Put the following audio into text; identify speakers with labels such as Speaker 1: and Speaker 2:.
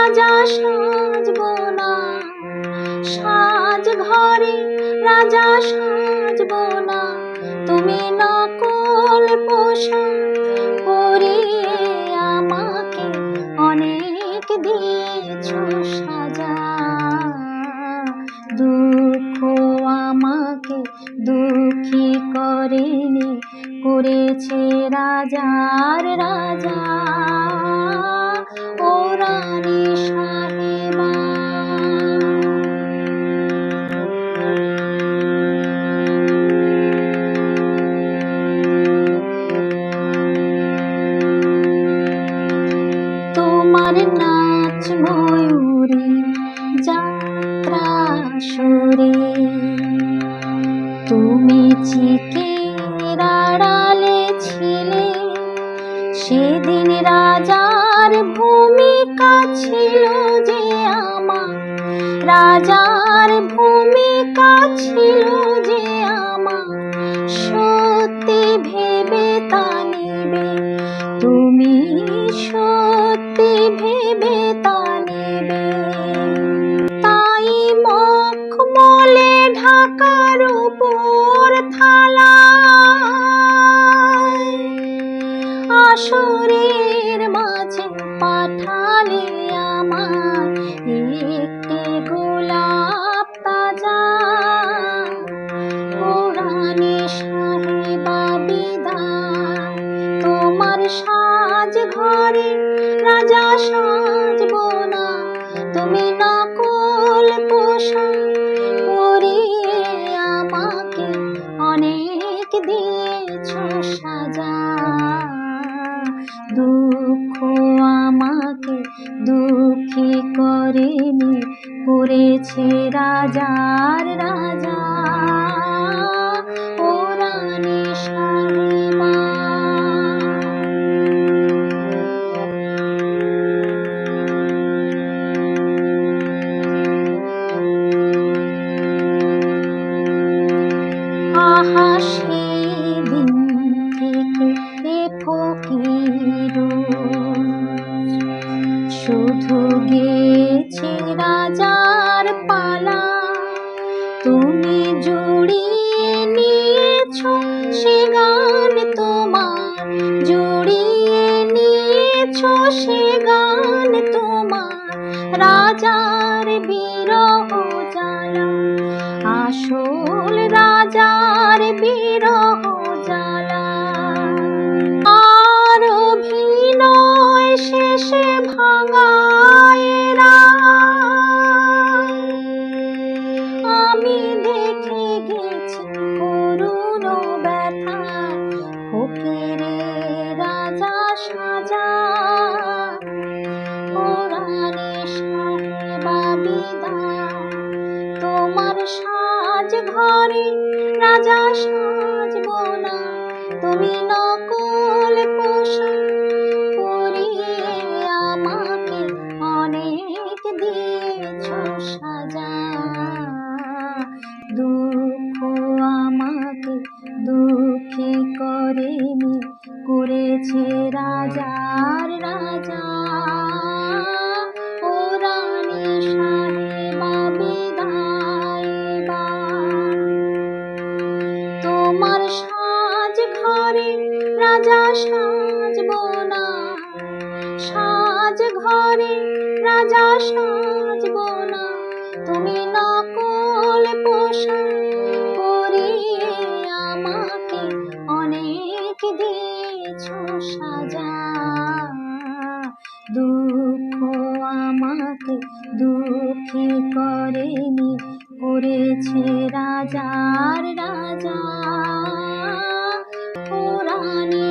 Speaker 1: রাজা সাজবো না, সাজ ঘরে রাজা সাজবো না। তুমি নকল পোশাক পরিয়ে আমাকে অনেক দিয়েছো সাজা। দুঃখ আমাকে দুঃখী করেনি, করেছে রাজার রাজা ও রানী সাহেবা। তোমার নাচ ময়ূরী যাত্রা সুরে, তুমি চিকের আড়ালে ছিলে। সেদিন রাজার ভূমিকা ছিল যে আমার, রাজার ভূমিকা ছিল যে আমার। সত্যি ভেবে তা নেবে তুমি, সত্যি ভেবে তা নেবে। তাই মখমলে ঢাকার উপর থালা, আসরের মাঝে পাঠালে আমার একটি গোলাপ তাজা। ও রানী সাহেবা বিদায়, তোমার সাজ ঘরে রাজা সাজবো না। তুমি নকল পোশাক পরিয়ে আমাকে অনেক দিয়েছো সাজা। দুঃখ আমাকে দুঃখী করেনি, করেছে রাজার রাজা ও রানী সাহেবা। আহা সেদিন থেকে এ ফকির শুধু গেছে রাজার পালা। তুমি জুড়িয়ে নিয়েছো সে গান তোমার, জুড়িয়ে নিয়েছো সে গান তোমার। রাজার বিরহ জ্বালা, আসল রাজার বিরহ জ্বালা। আর অভিনয় শেষে ভাঙায়েরা আমি দেখে গেছি করুণ ব্যথা। ফকিরে রাজা সাজা ও রানী সাহেবা বিদায়, তোমার সাজ ঘরে রাজা সাজবো না। তুমি নকল পোশাক পরিয়ে আমাকে অনেক দিয়েছো সাজা। দুঃখ আমাকে দুঃখী করেনি, করেছে রাজার রাজা ও রানী সাহেবা বিদায়। তোমার সাজ ঘরে রাজা সাজবো না, সাজ ঘরে রাজা সাজবো না। তুমি নকল পোশাক পরিয়ে আমাকে অনেক দিয়েছো সাজা। দুঃখ আমাকে দুঃখী করেনি, করেছে রাজার রাজা ও রানী।